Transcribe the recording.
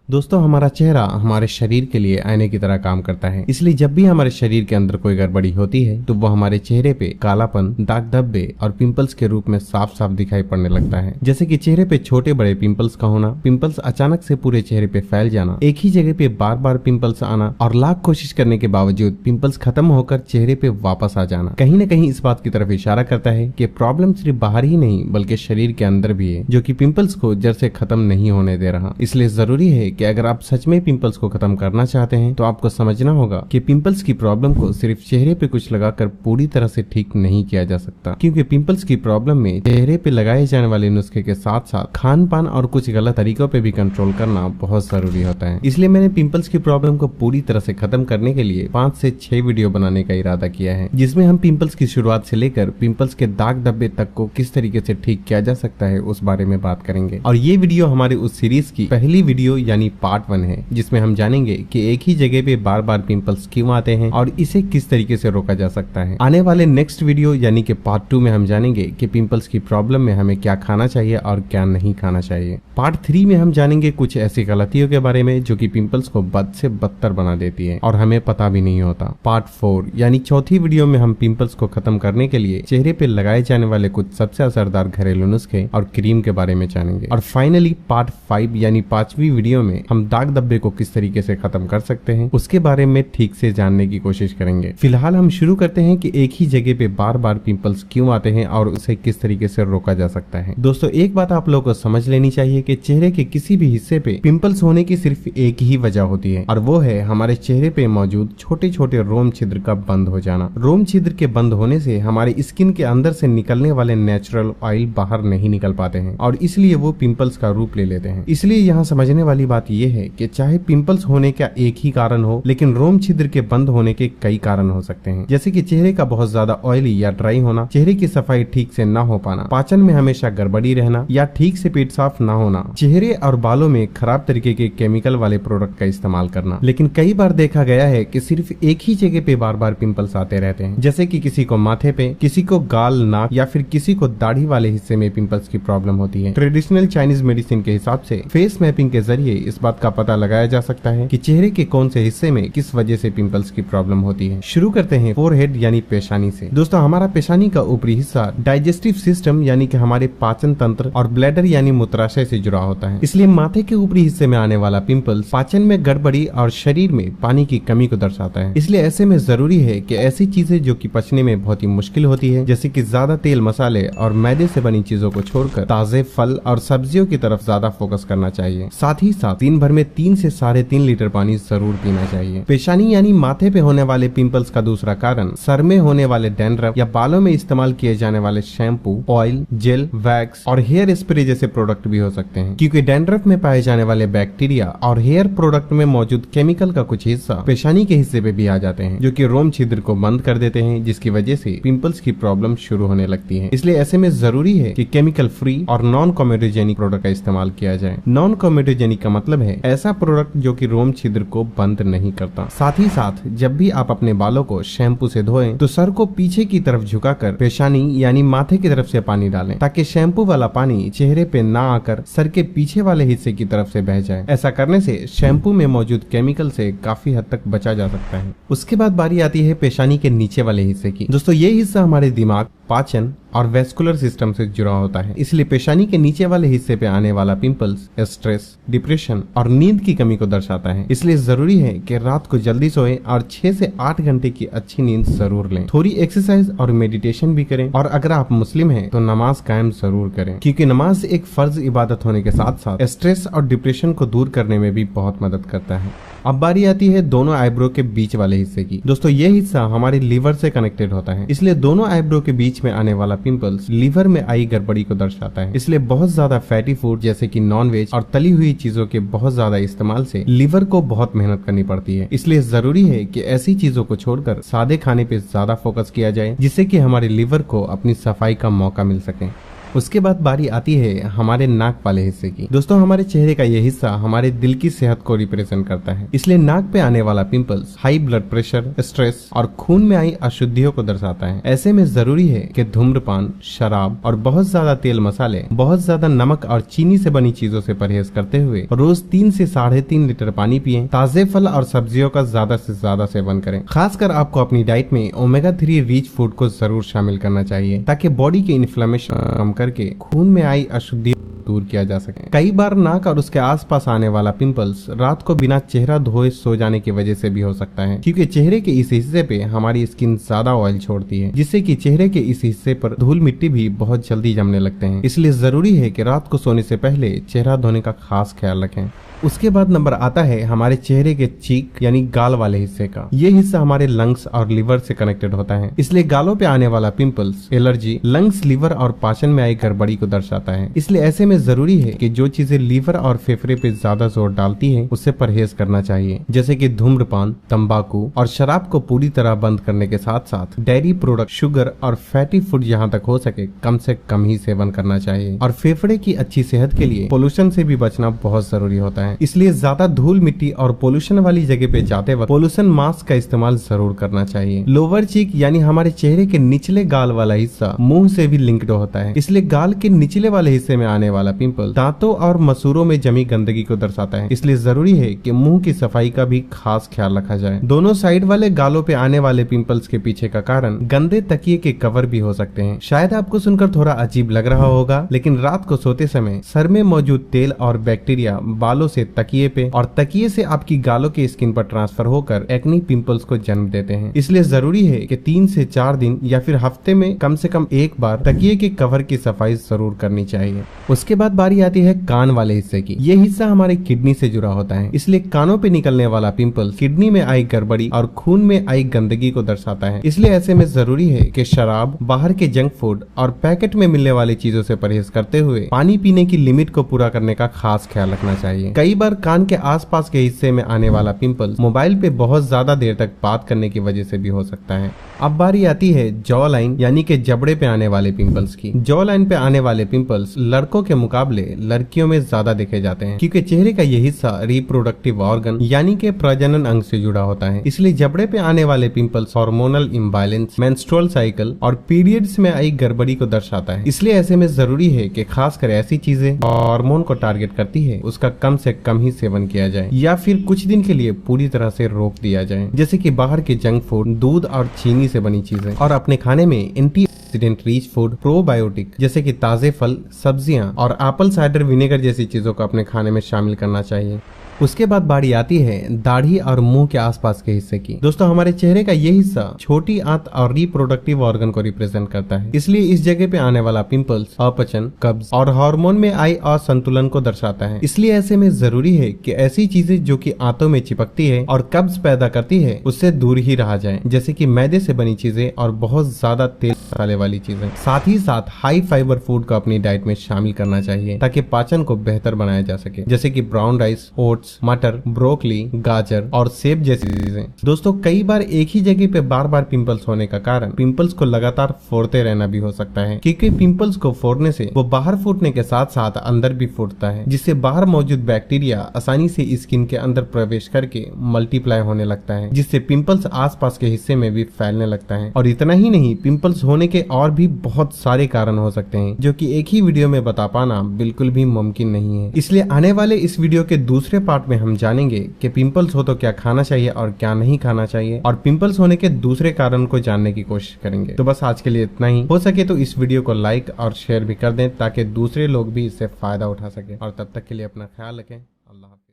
दोस्तों, हमारा चेहरा हमारे शरीर के लिए आईने की तरह काम करता है। इसलिए जब भी हमारे शरीर के अंदर कोई गड़बड़ी होती है तो वो हमारे चेहरे पे कालापन, दाग धब्बे और पिंपल्स के रूप में साफ साफ दिखाई पड़ने लगता है। जैसे कि चेहरे पे छोटे बड़े पिंपल्स का होना, पिंपल्स अचानक से पूरे चेहरे पे फैल जाना, एक ही जगह पे बार बार पिंपल्स आना और लाख कोशिश करने के बावजूद पिंपल्स खत्म होकर चेहरे पे वापस आ जाना कहीं न कहीं इस बात की तरफ इशारा करता है कि प्रॉब्लम सिर्फ बाहर ही नहीं बल्कि शरीर के अंदर भी है, जो कि पिंपल्स को जड़ से खत्म नहीं होने दे रहा। इसलिए जरूरी है कि अगर आप सच में पिंपल्स को खत्म करना चाहते हैं तो आपको समझना होगा कि पिंपल्स की प्रॉब्लम को सिर्फ चेहरे पे कुछ लगाकर पूरी तरह से ठीक नहीं किया जा सकता, क्योंकि पिंपल्स की प्रॉब्लम में चेहरे पे लगाए जाने वाले नुस्खे के साथ साथ खान पान और कुछ गलत तरीकों पे भी कंट्रोल करना बहुत जरूरी होता है। इसलिए मैंने पिंपल्स की प्रॉब्लम को पूरी तरह से खत्म करने के लिए 5 से 6 वीडियो बनाने का इरादा किया है, जिसमें हम पिंपल्स की शुरुआत से लेकर पिंपल्स के दाग धब्बे तक को किस तरीके से ठीक किया जा सकता है उस बारे में बात करेंगे। और ये वीडियो हमारे उस सीरीज की पहली वीडियो यानी पार्ट 1 है, जिसमें हम जानेंगे कि एक ही जगह पे बार बार पिंपल्स क्यों आते हैं और इसे किस तरीके से रोका जा सकता है। आने वाले नेक्स्ट वीडियो यानी कि पार्ट 2 में हम जानेंगे कि पिंपल्स की प्रॉब्लम में हमें क्या खाना चाहिए और क्या नहीं खाना चाहिए। पार्ट 3 में हम जानेंगे कुछ ऐसी गलतियों के बारे में जो कि पिंपल्स को बद से बदतर बना देती है और हमें पता भी नहीं होता। पार्ट 4 यानी चौथी वीडियो में हम पिंपल्स को खत्म करने के लिए चेहरे पे लगाए जाने वाले कुछ सबसे असरदार घरेलू नुस्खे और क्रीम के बारे में जानेंगे। और फाइनली पार्ट 5 यानी 5वीं वीडियो में हम दाग धब्बे को किस तरीके से खत्म कर सकते हैं उसके बारे में ठीक से जानने की कोशिश करेंगे। फिलहाल हम शुरू करते हैं कि एक ही जगह पे बार बार पिंपल्स क्यों आते हैं और उसे किस तरीके से रोका जा सकता है। दोस्तों, एक बात आप लोगों को समझ लेनी चाहिए कि चेहरे के किसी भी हिस्से पे पिंपल्स होने की सिर्फ एक ही वजह होती है और वो है हमारे चेहरे पे मौजूद छोटे छोटे रोम छिद्र का बंद हो जाना। रोम छिद्र के बंद होने से हमारे स्किन के अंदर से निकलने वाले नेचुरल ऑयल बाहर नहीं निकल पाते हैं और इसलिए वो पिंपल्स का रूप ले लेते हैं। इसलिए यहाँ समझने वाली बात यह है कि चाहे पिंपल्स होने का एक ही कारण हो, लेकिन रोम छिद्र के बंद होने के कई कारण हो सकते हैं, जैसे कि चेहरे का बहुत ज्यादा ऑयली या ड्राई होना, चेहरे की सफाई ठीक से ना हो पाना, पाचन में हमेशा गड़बड़ी रहना या ठीक से पेट साफ ना होना, चेहरे और बालों में खराब तरीके के केमिकल वाले प्रोडक्ट का इस्तेमाल करना। लेकिन कई बार देखा गया है कि सिर्फ एक ही जगह पे बार बार पिंपल्स आते रहते हैं, जैसे कि किसी को माथे पे, किसी को गाल, नाक या फिर किसी को दाढ़ी वाले हिस्से में पिंपल्स की प्रॉब्लम होती है। ट्रेडिशनल चाइनीज मेडिसिन के हिसाब से फेस मैपिंग के जरिए इस बात का पता लगाया जा सकता है कि चेहरे के कौन से हिस्से में किस वजह से पिंपल्स की प्रॉब्लम होती है। शुरू करते हैं फोरहेड यानी पेशानी से। दोस्तों, हमारा पेशानी का ऊपरी हिस्सा डाइजेस्टिव सिस्टम यानी कि हमारे पाचन तंत्र और ब्लैडर यानी मूत्राशय से जुड़ा होता है। इसलिए माथे के ऊपरी हिस्से में आने वाला पिंपल्स पाचन में गड़बड़ी और शरीर में पानी की कमी को दर्शाता है। इसलिए ऐसे में जरूरी है कि ऐसी चीजें जो कि पचने में बहुत ही मुश्किल होती है, जैसे कि ज्यादा तेल मसाले और मैदे से बनी चीजों को छोड़कर ताजे फल और सब्जियों की तरफ ज्यादा फोकस करना चाहिए। साथ ही साथ दिन भर में 3 से 3.5 लीटर पानी जरूर पीना चाहिए। पेशानी यानी माथे पे होने वाले पिंपल्स का दूसरा कारण सर में होने वाले डैंड्रफ या बालों में इस्तेमाल किए जाने वाले शैम्पू, ऑयल, जेल, वैक्स और हेयर स्प्रे जैसे प्रोडक्ट भी हो सकते हैं, क्योंकि डैंड्रफ में पाए जाने वाले बैक्टीरिया और हेयर प्रोडक्ट में मौजूद केमिकल का कुछ हिस्सा पेशानी के हिस्से पे भी आ जाते हैं, जो कि रोम छिद्र को बंद कर देते हैं, जिसकी वजह से पिंपल्स की प्रॉब्लम शुरू होने लगती है। इसलिए ऐसे में जरूरी है कि केमिकल फ्री और नॉन कॉमेडोजेनिक प्रोडक्ट का इस्तेमाल किया जाए। नॉन कॉमेडोजेनिक का मतलब है ऐसा प्रोडक्ट जो कि रोम छिद्र को बंद नहीं करता। साथ ही साथ जब भी आप अपने बालों को शैम्पू से धोएं तो सर को पीछे की तरफ झुकाकर पेशानी यानी माथे की तरफ से पानी डालें, ताकि शैम्पू वाला पानी चेहरे पे ना आकर सर के पीछे वाले हिस्से की तरफ से बह जाए। ऐसा करने से शैम्पू में मौजूद केमिकल से काफी हद तक बचा जा सकता है। उसके बाद बारी आती है पेशानी के नीचे वाले हिस्से की। दोस्तों, ये हिस्सा हमारे दिमाग, पाचन और वेस्कुलर सिस्टम से जुड़ा होता है। इसलिए पेशानी के नीचे वाले हिस्से पे आने वाला पिंपल्स स्ट्रेस, डिप्रेशन और नींद की कमी को दर्शाता है। इसलिए जरूरी है कि रात को जल्दी सोएं और 6 से 8 घंटे की अच्छी नींद जरूर लें। थोड़ी एक्सरसाइज और मेडिटेशन भी करें और अगर आप मुस्लिम हैं तो नमाज कायम जरूर करें, क्योंकि नमाज एक फर्ज इबादत होने के साथ साथ स्ट्रेस और डिप्रेशन को दूर करने में भी बहुत मदद करता है। अब बारी आती है दोनों आईब्रो के बीच वाले हिस्से की। दोस्तों, ये हिस्सा हमारे लीवर से कनेक्टेड होता है, इसलिए दोनों आईब्रो के बीच में आने वाला पिंपल्स लीवर में आई गड़बड़ी को दर्शाता है। इसलिए बहुत ज्यादा फैटी फूड जैसे कि नॉन वेज और तली हुई चीजों के बहुत ज्यादा इस्तेमाल से लीवर को बहुत मेहनत करनी पड़ती है। इसलिए जरूरी है कि ऐसी चीजों को छोड़कर सादे खाने पे ज्यादा फोकस किया जाए, जिससे कि हमारे लीवर को अपनी सफाई का मौका मिल सके। उसके बाद बारी आती है हमारे नाक वाले हिस्से की। दोस्तों हमारे चेहरे का ये हिस्सा हमारे दिल की सेहत को रिप्रेजेंट करता है, इसलिए नाक पे आने वाला pimples high blood pressure, stress और खून में आई अशुद्धियों को दर्शाता है। ऐसे में जरूरी है कि धूम्रपान, शराब और बहुत ज्यादा तेल मसाले, बहुत ज्यादा नमक और चीनी से बनी चीजों से परहेज करते हुए रोज 3 से 3.5 लीटर पानी पिएं। ताजे फल और सब्जियों का ज्यादा से ज्यादा सेवन करें। खासकर आपको अपनी डाइट में ओमेगा 3 रिच फूड को जरूर शामिल करना चाहिए ताकि बॉडी के इन्फ्लेमेशन कम करके खून में आई अशुद्धि दूर किया जा सके। कई बार नाक और उसके आसपास आने वाला पिंपल्स रात को बिना चेहरा धोए सो जाने की वजह से भी हो सकता है, क्योंकि चेहरे के इस हिस्से पे हमारी स्किन ज्यादा ऑयल छोड़ती है, जिससे कि चेहरे के इस हिस्से पर धूल मिट्टी भी बहुत जल्दी जमने लगते हैं। इसलिए जरूरी है कि रात को सोने से पहले चेहरा धोने का खास ख्याल रखें। उसके बाद नंबर आता है हमारे चेहरे के चीक यानी गाल वाले हिस्से का। ये हिस्सा हमारे लंग्स और लिवर से कनेक्टेड होता है, इसलिए गालों पे आने वाला पिंपल्स, एलर्जी, लंग्स, लिवर और पाचन में आई गड़बड़ी को दर्शाता है। इसलिए ऐसे में जरूरी है कि जो चीजें लीवर और फेफड़े पे ज्यादा जोर डालती है उससे परहेज करना चाहिए, जैसे कि धूम्रपान, तंबाकू और शराब को पूरी तरह बंद करने के साथ साथ डेयरी प्रोडक्ट, शुगर और फैटी फूड जहाँ तक हो सके कम से कम ही सेवन करना चाहिए। और फेफड़े की अच्छी सेहत के लिए पोल्यूशन से भी बचना बहुत जरूरी होता है, इसलिए ज्यादा धूल मिट्टी और पोल्यूशन वाली जगह पे जाते वक्त पोल्यूशन मास्क का इस्तेमाल जरूर करना चाहिए। लोअर चीक यानी हमारे चेहरे के निचले गाल वाला हिस्सा मुंह से भी लिंक्ड होता है, इसलिए गाल के निचले वाले हिस्से में आने वाला पिंपल दांतों और मसूरों में जमी गंदगी को दर्शाता है। इसलिए जरूरी है कि मुंह की सफाई का भी खास ख्याल रखा जाए। दोनों साइड वाले गालों पे आने वाले पिंपल्स के पीछे का कारण गंदे तकिए के कवर भी हो सकते हैं। शायद आपको सुनकर थोड़ा अजीब लग रहा होगा, लेकिन रात को सोते समय सर में मौजूद तेल और बैक्टीरिया बालों से तकिए पे और तकिए से आपकी गालों के स्किन पर ट्रांसफर होकर एक्नी पिंपल्स को जन्म देते हैं। इसलिए जरूरी है कि 3 से 4 दिन या फिर हफ्ते में कम से कम एक बार तकिए के कवर की सफाई जरूर करनी चाहिए। उसके बाद बारी आती है कान वाले हिस्से की। ये हिस्सा हमारे किडनी से जुड़ा होता है, इसलिए कानों पे निकलने वाला पिंपल्स किडनी में आई गड़बड़ी और खून में आई गंदगी को दर्शाता है। इसलिए ऐसे में जरूरी है कि शराब, बाहर के जंक फूड और पैकेट में मिलने वाली चीजों से परहेज करते हुए पानी पीने की लिमिट को पूरा करने का खास ख्याल रखना चाहिए। कई बार कान के आसपास के हिस्से में आने वाला पिंपल्स मोबाइल पे बहुत ज्यादा देर तक बात करने की वजह से भी हो सकता है। अब बारी आती है जॉ लाइन यानी कि जबड़े पे आने वाले पिंपल्स की। जॉ लाइन पे आने वाले पिंपल्स लड़कों के मुकाबले लड़कियों में ज्यादा देखे जाते हैं, क्योंकि चेहरे का ये हिस्सा रिप्रोडक्टिव ऑर्गन यानी कि प्रजनन अंग से जुड़ा होता है। इसलिए जबड़े पे आने वाले pimples hormonal imbalance, menstrual cycle और पीरियड्स में आई गड़बड़ी को दर्शाता है। इसलिए ऐसे में जरूरी है कि खासकर ऐसी चीजें हार्मोन को टारगेट करती है उसका कम से कम ही सेवन किया जाए या फिर कुछ दिन के लिए पूरी तरह से रोक दिया जाए, जैसे कि बाहर के जंक फूड, दूध और चीनी से बनी चीजें, और अपने खाने में एंटीऑक्सीडेंट रिच फूड, प्रोबायोटिक जैसे कि ताजे फल, सब्जियां और एप्पल साइडर विनेगर जैसी चीजों को अपने खाने में शामिल करना चाहिए। उसके बाद बारी आती है दाढ़ी और मुंह के आसपास के हिस्से की। दोस्तों हमारे चेहरे का ये हिस्सा छोटी आंत और रिप्रोडक्टिव ऑर्गन को रिप्रेजेंट करता है, इसलिए इस जगह पे आने वाला पिंपल्स अपचन, कब्ज और हार्मोन में आई असंतुलन को दर्शाता है। इसलिए ऐसे में जरूरी है कि ऐसी चीजें जो कि आंतों में चिपकती है और कब्ज पैदा करती है उससे दूर ही रहा जाए, जैसे कि मैदे से बनी चीजें और बहुत ज्यादा तेल मसाले वाली चीजें। साथ ही साथ हाई फाइबर फूड को अपनी डाइट में शामिल करना चाहिए ताकि पाचन को बेहतर बनाया जा सके, जैसे कि ब्राउन राइस, ओट्स, मटर, ब्रोकली, गाजर और सेब जैसी चीजें। दोस्तों कई बार एक ही जगह पे बार बार पिंपल्स होने का कारण पिंपल्स को लगातार फोड़ते रहना भी हो सकता है, क्योंकि पिंपल्स को फोड़ने से वो बाहर फूटने के साथ साथ अंदर भी फूटता है, जिससे बाहर मौजूद बैक्टीरिया आसानी से स्किन के अंदर प्रवेश करके मल्टीप्लाई होने लगता है, जिससे पिंपल्स आसपास के हिस्से में भी फैलने लगता है। और इतना ही नहीं, पिंपल्स होने के और भी बहुत सारे कारण हो सकते हैं जो कि एक ही वीडियो में बता पाना बिल्कुल भी मुमकिन नहीं है। इसलिए आने वाले इस वीडियो के दूसरे पार्ट में हम जानेंगे कि पिंपल्स हो तो क्या खाना चाहिए और क्या नहीं खाना चाहिए, और पिंपल्स होने के दूसरे कारण को जानने की कोशिश करेंगे। तो बस आज के लिए इतना ही। हो सके तो इस वीडियो को लाइक और शेयर भी कर दें ताकि दूसरे लोग भी इससे फायदा उठा सके। और तब तक के लिए अपना ख्याल रखें। अल्लाह।